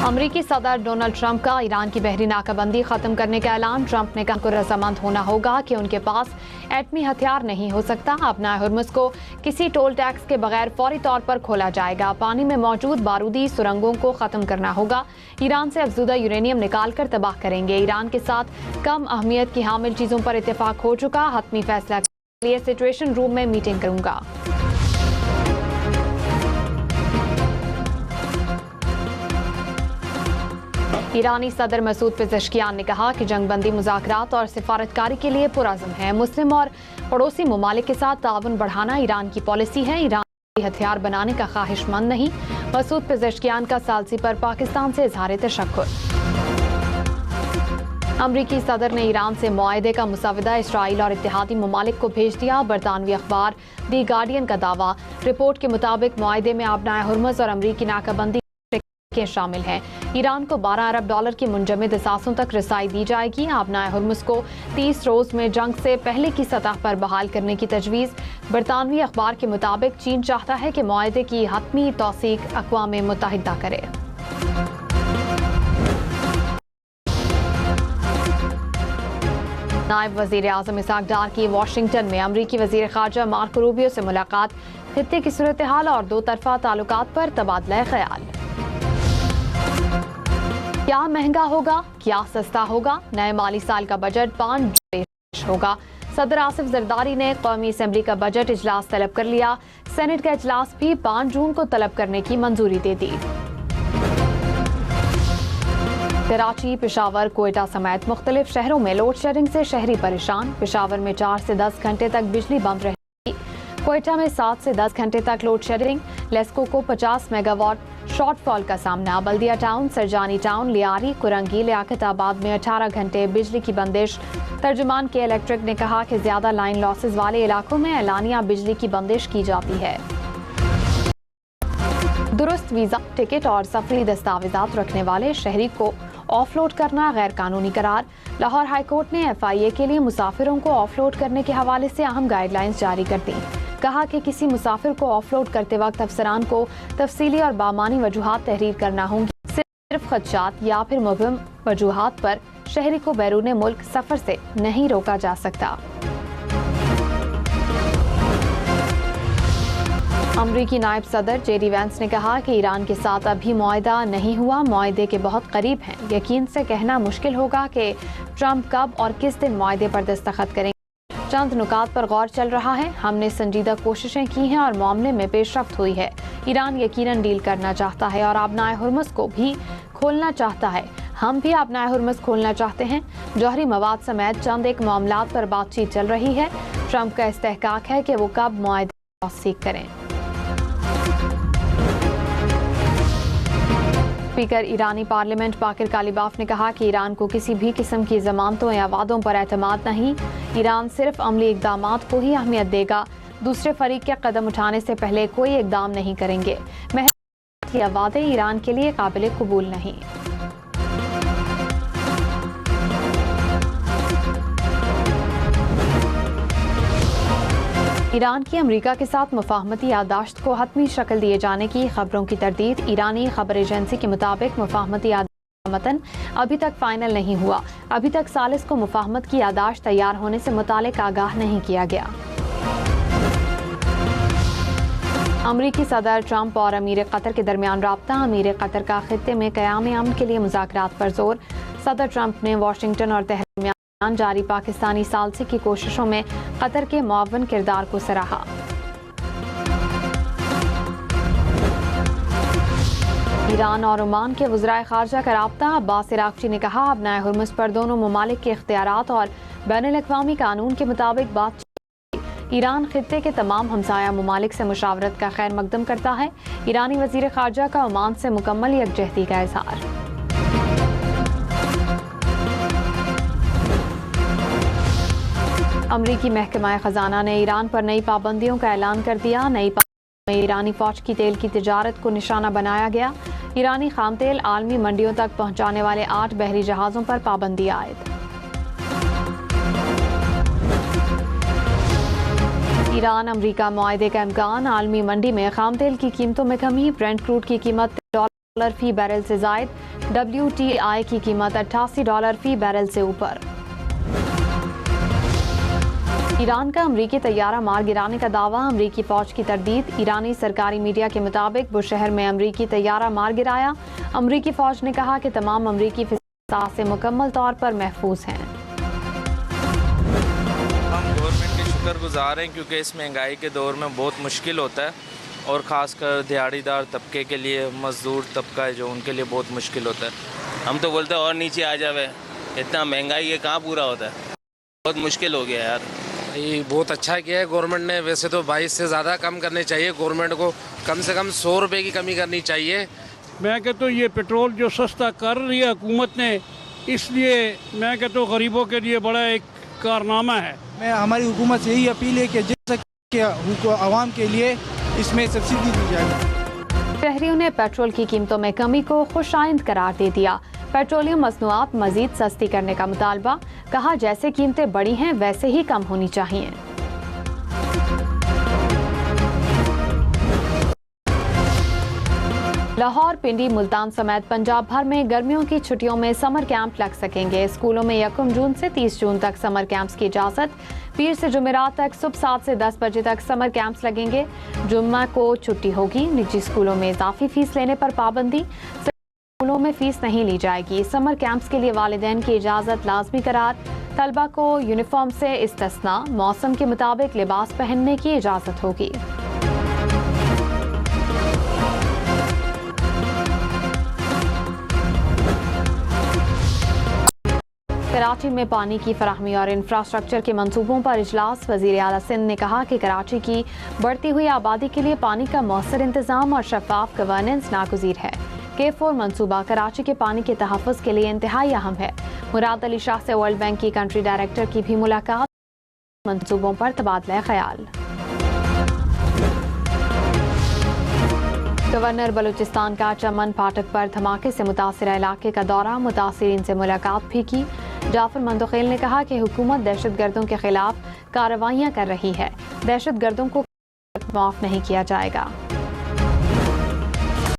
अमरीकी सदर Donald Trump का ईरान की बहरी नाकाबंदी खत्म करने का ऐलान। ट्रंप ने कहा कि रजामंद होना होगा कि उनके पास एटमी हथियार नहीं हो सकता। अपना हुर्मुज़ को किसी टोल टैक्स के बगैर फौरी तौर पर खोला जाएगा। पानी में मौजूद बारूदी सुरंगों को खत्म करना होगा। ईरान से अफजुदा यूरेनियम निकाल कर तबाह करेंगे। ईरान के साथ कम अहमियत की हामिल चीजों पर इत्तेफाक हो चुका। हतमी फैसला के लिए सिचुएशन रूम में मीटिंग करूंगा। ईरानी सदर मसूद पेज़ेश्कियान ने कहा कि जंगबंदी मुज़ाकरात और सिफारतकारी के लिए पुरअज़्म है। मुस्लिम और पड़ोसी ममालिक के साथ ताउन बढ़ाना ईरान की पॉलिसी है। ईरान हथियार बनाने का ख्वाहिशमंद नहीं। मसूद पेज़ेश्कियान का सालसी पर पाकिस्तान से इज़हार तशक्कुर। अमरीकी सदर ने ईरान से मुआहदे का मुसवदा इसराइल और इत्तेहादी ममालिक को भेज दिया। बरतानवी अखबार दी गार्डियन का दावा। रिपोर्ट के मुताबिक मुआहदे में आबनाए हुर्मुज़ और अमरीकी नाकाबंदी के शामिल हैं। ईरान को $12 अरब की मुंजमद असासों तक रसाई दी जाएगी। आबनाए हुर्मुज़ को 30 रोज में जंग से पहले की सतह पर बहाल करने की तजवीज़। बरतानवी अखबार के मुताबिक चीन चाहता है कि मुआहदे की हतमी तौसीक अक़वाम मुत्तहिदा करे। नायब वज़ीर आज़म इसाक डार की वाशिंगटन में अमरीकी वज़ीर ख़ारजा मार्को रूबियो से मुलाकात। खित्ते की सूरत हाल और दो तरफा ताल्लुकात पर तबादला ख्याल। क्या महंगा होगा, क्या सस्ता होगा? नए माली साल का बजट 5 पेश होगा। सदर आसिफ जरदारी ने कौमी असम्बली का बजट इजलास तलब कर लिया। सेनेट का इजलास भी 5 जून को तलब करने की मंजूरी दे दी। कराची, पेशावर, कोयटा समेत मुख्तलिफ शहरों में लोड शेडिंग से शहरी परेशान। पेशावर में 4 से 10 घंटे तक बिजली बंद रहेगी। कोयटा में 7 से 10 घंटे तक लोड शेडिंग। लेस्को को 50 मेगावाट शॉर्टफॉल का सामना। बल्दिया टाउन, सरजानी टाउन, लियारी, कुरंगी, लियाकताबाद में 18 घंटे बिजली की बंदिश। तर्जुमान के इलेक्ट्रिक ने कहा कि ज्यादा लाइन लॉसेस वाले इलाकों में एलानिया बिजली की बंदिश की जाती है। दुरुस्त वीजा, टिकट और सफरी दस्तावेजात रखने वाले शहरी को ऑफलोड करना गैर कानूनी करार। लाहौर हाईकोर्ट ने FIA के लिए मुसाफिरों को ऑफलोड करने के हवाले से अहम गाइडलाइंस जारी कर दी। कहा कि किसी मुसाफिर को ऑफलोड करते वक्त अफसरान को तफसीली और बामानी वजूहात तहरीर करना होंगी। सिर्फ खदशात या फिर मुबहम वजूहात पर शहरी को बैरून मुल्क सफर से नहीं रोका जा सकता। अमरीकी नायब सदर JD वैंस ने कहा कि ईरान के साथ अभी मुआहदा नहीं हुआ, मुआहदे के बहुत करीब हैं। यकीन से कहना मुश्किल होगा कि ट्रंप कब और किस दिन मुआहदे पर दस्तखत करेंगे। चंद नुकात पर गौर चल रहा है। हमने संजीदा कोशिशें की हैं और मामले में पेशरफ्त हुई है। ईरान यकीनन डील करना चाहता है और आबनाए हुर्मुज़ को भी खोलना चाहता है। हम भी आबनाए हुर्मुज़ खोलना चाहते हैं। जौहरी मवाद समेत चंद एक मामलात पर बातचीत चल रही है। ट्रंप का इस्तेहकाक है कि वो कब मुआहदे की तौसीक करें। स्पीकर ईरानी पार्लियामेंट बाकिर कालिबाफ ने कहा कि ईरान को किसी भी किस्म की जमानतों या वादों पर एतमाद नहीं। ईरान सिर्फ अमली इक़दामात को ही अहमियत देगा। दूसरे फरीक के कदम उठाने से पहले कोई इक़दाम नहीं करेंगे। महज या वादे ईरान के लिए काबिल कबूल नहीं। ईरान की अमेरिका के साथ मुफाहमती याददाश्त को हतमी शक्ल दिए जाने की खबरों की तरदीद। ईरानी खबर एजेंसी के मुताबिक मुफाहमती याददाश्त का मतन अभी तक फाइनल नहीं हुआ। अभी तक सालिस को मुफाहमत की याददाश्त तैयार होने से मुतालिक आगाह नहीं किया गया। अमरीकी सदर ट्रंप और अमीर कतर के दरमियान राब्ता। अमीर कतर का खित्ते में क़याम अमन के लिए मुज़ाकरात पर जोर। सदर ट्रंप ने वाशिंगटन और तेहरान जारी पाकिस्तानी सालसी की कोशिशों में कतर के मुआवन किरदार को सराहा। ईरान और ओमान के वज़राए ख़ारजा का राब्ता। अब्बास इराक़ची ने कहा अपनाए हुर्मुज़ पर दोनों ममालिक के इख्तियारात और बैनुल अक़वामी कानून के मुताबिक बातचीत। ईरान खित्ते के तमाम हमसाया ममालिक से मुशावरत का खैर मकदम करता है। ईरानी वज़ीर ख़ारजा का ओमान से मुकम्मल यकजहती का इज़हार। अमरीकी महकमा खजाना ने ईरान पर नई पाबंदियों का ऐलान कर दिया। नई पाबंदियों में ईरानी फौज की तेल की तिजारत को निशाना बनाया गया। ईरानी खाम तेल आलमी मंडियों तक पहुंचाने वाले 8 बहरी जहाजों पर पाबंदी आयद। ईरान अमरीका मुआहदे का इम्कान। आलमी मंडी में खाम तेल की कीमतों में कमी। ब्रेंट क्रूड की कीमत $3 फी बैरल से जायद। WTI की कीमत $88 फी बैरल से ऊपर। ईरान का अमरीकी तैयारा मार गिराने का दावा, अमरीकी फौज की तरदीद। ईरानी सरकारी मीडिया के मुताबिक बुशहर में अमरीकी तैयारा मार गिराया। अमरीकी फौज ने कहा कि तमाम अमरीकी फिजा से मुकम्मल तौर पर महफूज हैं। हम गवर्नमेंट के शुक्रगुजार हैं क्योंकि इस महंगाई के दौर में बहुत मुश्किल होता है और ख़ासकर दिहाड़ीदार तबके के लिए, मज़दूर तबका है जो, उनके लिए बहुत मुश्किल होता है। हम तो बोलते हैं और नीचे आ जावे, इतना महंगाई ये कहाँ पूरा होता है, बहुत मुश्किल हो गया यार। ये बहुत अच्छा किया है गवर्नमेंट ने। वैसे तो 22 से ज़्यादा कम करने चाहिए, गवर्नमेंट को कम से कम 100 रुपये की कमी करनी चाहिए। मैं कहता हूँ ये पेट्रोल जो सस्ता कर रही है हुकूमत ने, इसलिए मैं कहता हूँ गरीबों के लिए बड़ा एक कारनामा है। मैं हमारी हुकूमत से यही अपील है कि जिस आवाम के लिए इसमें सब्सिडी दी जाए। शहरियों ने पेट्रोल की कीमतों में कमी को खुशाइंद करार दे दिया। पेट्रोलियम मसनूआत मजीद सस्ती करने का मुतालबा, कहा जैसे कीमतें बढ़ी हैं वैसे ही कम होनी चाहिए। लाहौर, पिंडी, मुल्तान समेत पंजाब भर में गर्मियों की छुट्टियों में समर कैंप लग सकेंगे। स्कूलों में 1 जून से 30 जून तक समर कैंप्स की इजाजत। पीर से जुमेरात तक सुबह 7 से 10 बजे तक समर कैंप्स लगेंगे। जुम्मा को छुट्टी होगी। निजी स्कूलों में इजाफी फीस लेने पर पाबंदी, स्कूलों में फीस नहीं ली जाएगी। समर कैंप्स के लिए वालिदैन की इजाजत लाजमी करार। तलबा को यूनिफॉर्म से इस्तिस्ना, मौसम के मुताबिक लिबास पहनने की इजाजत होगी। कराची में पानी की फराहमी और इंफ्रास्ट्रक्चर के मंसूबों पर इजलास। वज़ीर आला सिंध ने कहा कि कराची की बढ़ती हुई आबादी के लिए पानी का मौसर इंतजाम और शफाफ गवर्नेंस नागुज़ीर है। K4 मंसूबा कराची के पानी के तहफ़्फ़ुज़ के लिए इंतहाई अहम है। मुराद अली शाह से वर्ल्ड बैंक की कंट्री डायरेक्टर की भी मुलाकात, मंसूबों पर तबादला ख्याल। गवर्नर बलूचिस्तान का चमन फाटक पर धमाके से मुतासिरा इलाके का दौरा, मुतासिरीन से मुलाकात भी की। जाफर मंदोखेल ने कहा कि हुकूमत दहशतगर्दों के खिलाफ कार्रवाइयाँ कर रही है, दहशतगर्दों को माफ नहीं किया जाएगा।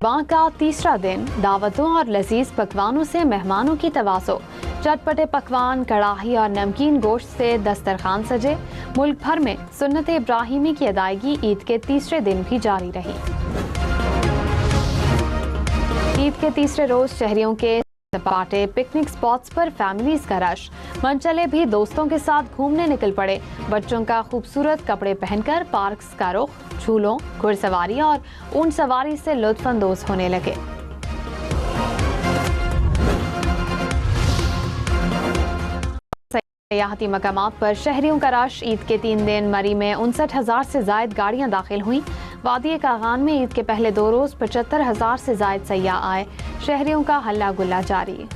माह का तीसरा दिन दावतों और लजीज पकवानों से मेहमानों की तवाज़ो। चटपटे पकवान, कड़ाही और नमकीन गोश्त से दस्तरखान सजे। मुल्क भर में सुन्नत इब्राहिमी की अदायगी ईद के तीसरे दिन भी जारी रही। ईद के तीसरे रोज शहरियों के सपाटे, पिकनिक स्पॉट्स पर फैमिलीज का रश। मनचले भी दोस्तों के साथ घूमने निकल पड़े। बच्चों का खूबसूरत कपड़े पहनकर पार्क्स का रुख, झूलों, घुड़सवारी और ऊंट सवारी से लुत्फानंदोज होने लगे। सयाहती मकामात पर शहरियों का रश। ईद के 3 दिन मरी में 59,000 से जायद गाड़ियां दाखिल हुई। वादी कागान में ईद के पहले 2 रोज 75,000 से जायद सयाह आए। शहरियों का हल्ला गुल्ला जारी।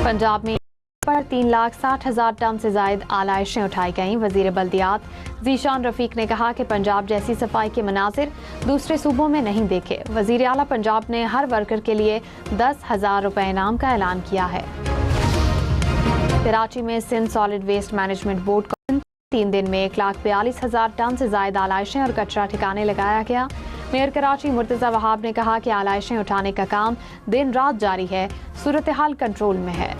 पंजाब में पर 3,60,000 टन से जायद आलाइशें उठाई गईं। वजीर बल्दियात ज़ीशान रफीक ने कहा कि पंजाब जैसी सफाई के मनाजिर दूसरे सूबों में नहीं देखे। वजीर आला पंजाब ने हर वर्कर के लिए 10,000 रुपए इनाम का ऐलान किया है। कराची में Sindh solid waste management board को 3 दिन में 1,42,000 टन से जायद आलाइशें और कचरा ठिकाने लगाया गया। मेयर कराची मुर्तज़ा वहाब ने कहा कि आलाइशें उठाने का काम दिन रात जारी है, सूरत हाल कंट्रोल में है।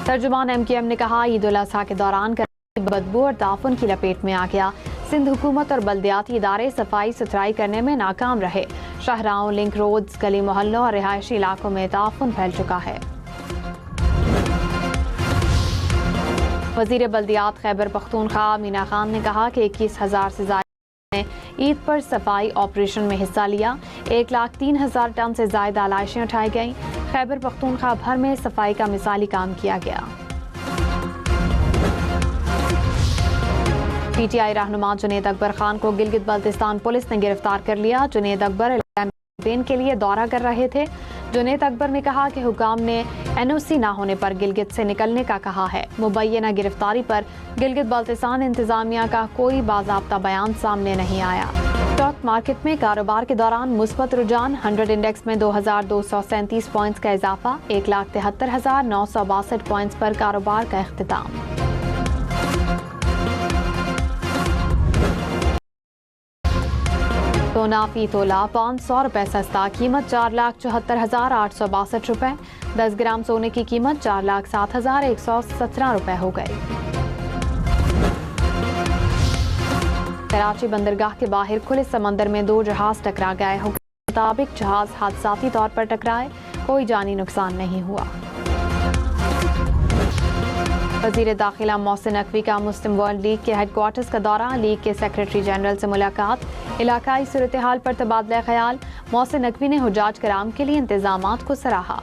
तर्जुमान MKM ने कहा ईद उल अज़हा के दौरान बदबू और ताफुन की लपेट में आ गया। सिंध हुकूमत और बल्दियाती इदारे सफाई सुथराई करने में नाकाम रहे। शाहराहों, लिंक रोड्स, गली मोहल्लों और रिहायशी इलाकों में ताफुन फैल चुका है। वजीर बल्दियात खैबर पख्तूनख्वा मीना खान ने कहा कि 21,000 से ज्यादा ने ईद पर सफाई ऑपरेशन में हिस्सा लिया। 1,03,000 टन से ज्यादा आलाइशें उठाई गईं। खैबर पख्तूनख्वा भर में सफाई का मिसाली काम किया गया। PTI रहनुमा जुनेद अकबर खान को गिलगित बल्तिस्तान पुलिस ने गिरफ्तार कर लिया। जुनेद अकबर कैंपेन के लिए दौरा कर रहे थे। जुनेद अकबर ने कहा कि हुकाम ने NOC ना होने पर गिलगित से निकलने का कहा है। मुबैना गिरफ्तारी पर गिलगित बल्तिस्तान इंतजामिया का कोई बाज़ाब्ता बयान सामने नहीं आया। स्टॉक मार्केट में कारोबार के दौरान मुस्बत रुझान। 100 इंडेक्स में 2,237 पॉइंट्स का इजाफा। 1,73,962 पॉइंट्स पर कारोबार का इख्तिताम। सोना फी तोला 500 रुपये सस्ता, कीमत 4,74,862 रुपये। 10 ग्राम सोने की कीमत 4,07,117 रुपये हो गई। कराची बंदरगाह के बाहर खुले समंदर में 2 जहाज टकरा गए। हुक्म के मुताबिक जहाज हादसाती तौर पर टकराए, कोई जानी नुकसान नहीं हुआ। वज़ीर दाखिला मोहसिन नकवी का मुस्लिम वर्ल्ड लीग के हेडक्वार्टर्स का दौरा, लीग के सेक्रेटरी जनरल से मुलाकात, इलाकाई सूरत हाल पर तबादला ख्याल। मोहसिन नकवी ने हुज्जाज कराम के लिए इंतजामात को सराहा।